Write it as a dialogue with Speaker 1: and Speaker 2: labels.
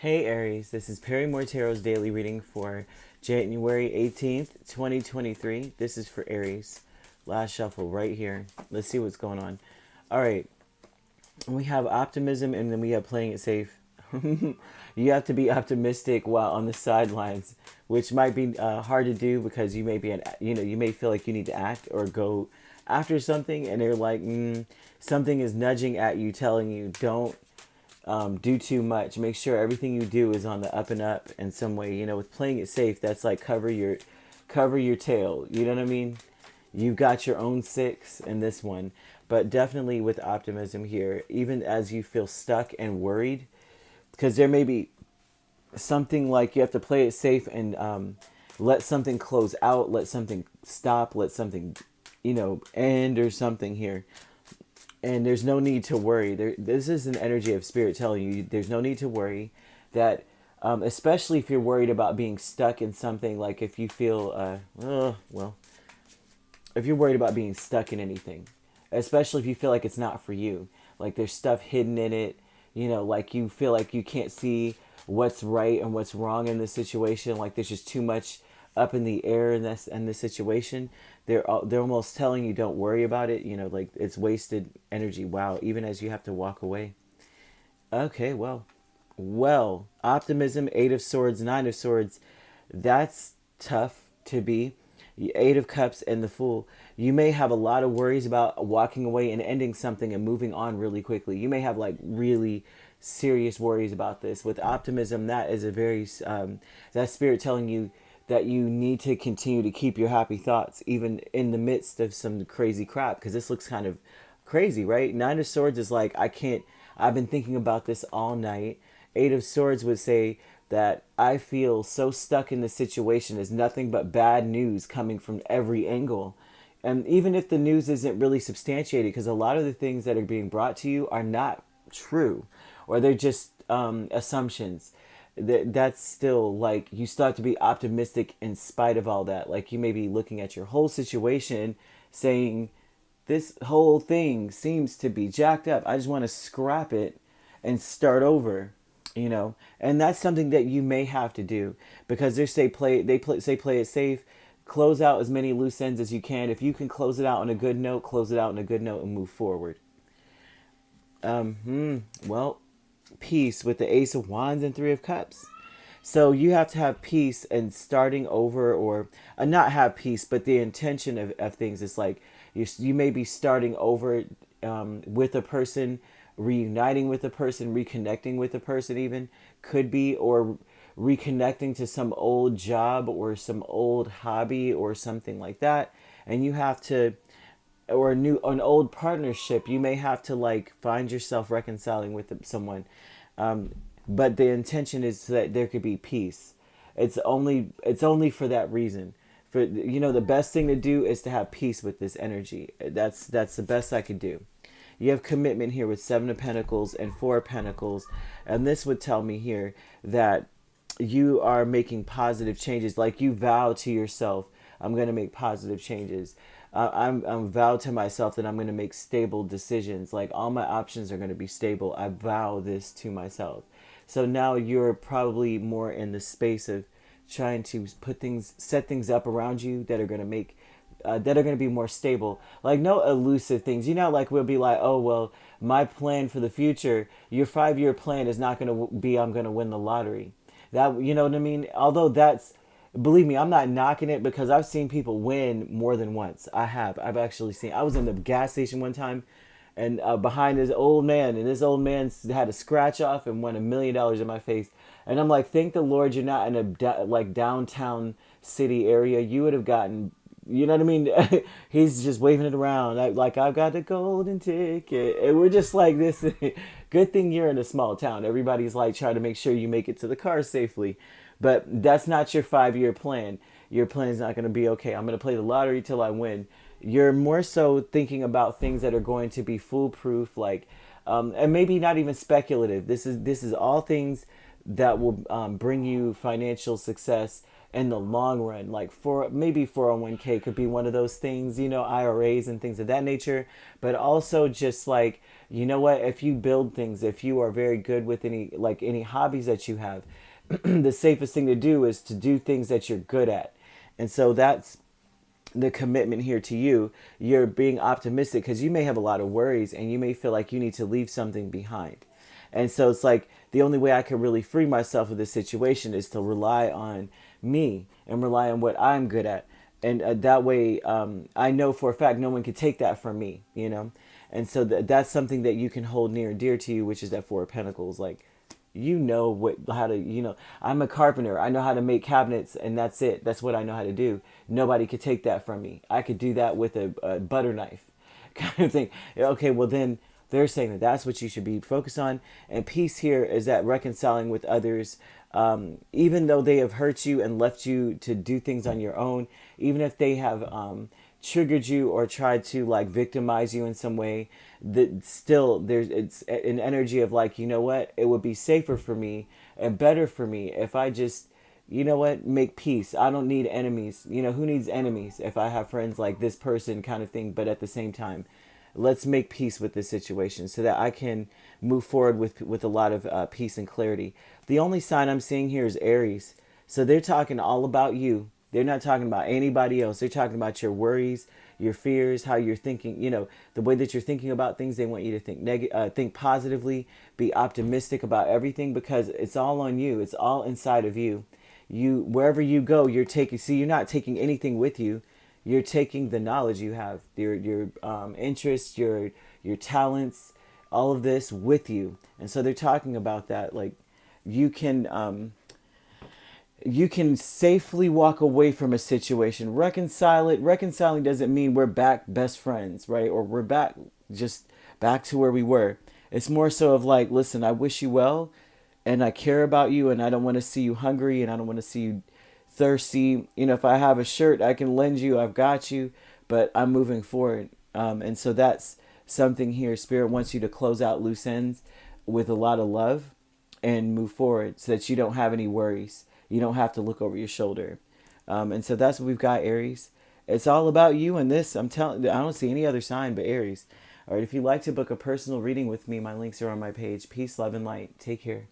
Speaker 1: Hey Aries, this is Perrymore Tarot's daily reading for January 18th, 2023. This is for Aries. Last shuffle right here. Let's see what's going on. All right, we have optimism and then we have playing it safe. You have to be optimistic while on the sidelines, which might be hard to do because you may be you may feel like you need to act or go after something, and they're like, something is nudging at you, telling you don't do too much. Make sure everything you do is on the up and up in some way. You know, with playing it safe, that's like cover your tail. You know what I mean? You've got your own six in this one, but definitely with optimism here, even as you feel stuck and worried, because there may be something like you have to play it safe and let something close out, let something stop, let something, end or something here. And there's no need to worry. This is an energy of spirit telling you there's no need to worry. That, especially if you're worried about being stuck in something, like if you feel, if you're worried about being stuck in anything, especially if you feel like it's not for you, like there's stuff hidden in it, like you feel like you can't see what's right and what's wrong in this situation, like there's just too much up in the air in this situation. They're almost telling you don't worry about it, like it's wasted energy. Wow, even as you have to walk away. Okay, well, optimism, 8 of Swords, 9 of Swords. That's tough to be. 8 of Cups and the Fool. You may have a lot of worries about walking away and ending something and moving on really quickly. You may have like really serious worries about this. With optimism, that is a very that spirit telling you that you need to continue to keep your happy thoughts even in the midst of some crazy crap, because this looks kind of crazy, right? 9 of Swords is like, I've been thinking about this all night. 8 of Swords would say that I feel so stuck in the situation. There's nothing but bad news coming from every angle. And even if the news isn't really substantiated, because a lot of the things that are being brought to you are not true, or they're just assumptions. That's still like, you start to be optimistic in spite of all that. Like, you may be looking at your whole situation saying, this whole thing seems to be jacked up. I just want to scrap it and start over, And that's something that you may have to do, because they play it safe. Close out as many loose ends as you can. If you can close it out on a good note, close it out on a good note and move forward. Well, peace with the Ace of Wands and 3 of Cups. So you have to have peace and starting over, or not have peace, but the intention of things is like you may be starting over with a person, reuniting with a person, reconnecting with a person, even could be, or reconnecting to some old job or some old hobby or something like that. And you have to, or an old partnership, you may have to like find yourself reconciling with someone, but the intention is that there could be peace. It's only for that reason. For, the best thing to do is to have peace with this energy. That's the best I could do. You have commitment here with 7 of Pentacles and 4 of Pentacles, and this would tell me here that you are making positive changes. Like, you vow to yourself, I'm going to make positive changes. I'm vowed to myself that I'm going to make stable decisions. Like, all my options are going to be stable. I vow this to myself. So now you're probably more in the space of trying to set things up around you that are going to make, that are going to be more stable. Like, no elusive things. Like, we'll be like, oh, well, my plan for the future, your 5-year plan is not going to be, I'm going to win the lottery. That, you know what I mean? Although that's, believe me, I'm not knocking it, because I've seen people win more than once. I've actually seen, I was in the gas station one time, and behind this old man, and this old man had a scratch off and won $1 million in my face. And I'm like, thank the Lord you're not in a like downtown city area. You would have gotten, you know what I mean? He's just waving it around like, I've got the golden ticket. And we're just like, this. Good thing you're in a small town. Everybody's like trying to make sure you make it to the car safely. But that's not your 5-year plan. Your plan is not going to be, okay, I'm going to play the lottery till I win. You're more so thinking about things that are going to be foolproof, like, and maybe not even speculative. This is all things that will bring you financial success in the long run. Like for maybe 401k could be one of those things, IRAs and things of that nature. But also just like, you know what, if you build things, if you are very good with any hobbies that you have, the safest thing to do is to do things that you're good at. And so that's the commitment here to you. You're being optimistic because you may have a lot of worries and you may feel like you need to leave something behind. And so it's like the only way I can really free myself of this situation is to rely on me and rely on what I'm good at. And that way, I know for a fact no one can take that from me. And so that's something that you can hold near and dear to you, which is that Four of Pentacles. Like, how to, I'm a carpenter. I know how to make cabinets, and that's it. That's what I know how to do. Nobody could take that from me. I could do that with a butter knife kind of thing. Okay, well then they're saying that that's what you should be focused on. And peace here is that reconciling with others, even though they have hurt you and left you to do things on your own, even if they have triggered you or tried to like victimize you in some way, that still it's an energy of like, you know what, it would be safer for me and better for me if I just, make peace. I don't need enemies. Who needs enemies if I have friends like this person kind of thing. But at the same time, let's make peace with this situation so that I can move forward with a lot of peace and clarity. The only sign I'm seeing here is Aries. So they're talking all about you. They're not talking about anybody else. They're talking about your worries, your fears, how you're thinking, the way that you're thinking about things. They want you to think positively, be optimistic about everything because it's all on you. It's all inside of you. Wherever you go, you're not taking anything with you. You're taking the knowledge you have, your interests, your talents, all of this with you. And so they're talking about that. Like you can safely walk away from a situation, reconcile it. Reconciling doesn't mean we're back best friends, right? Or we're back to where we were. It's more so of like, listen, I wish you well and I care about you and I don't want to see you hungry and I don't want to see you thirsty. If I have a shirt I can lend you, I've got you, but I'm moving forward. And so that's something here. Spirit wants you to close out loose ends with a lot of love and move forward so that you don't have any worries. You don't have to look over your shoulder. And so that's what we've got, Aries. It's all about you and this. I don't see any other sign but Aries. All right, if you'd like to book a personal reading with me, my links are on my page. Peace, love, and light. Take care.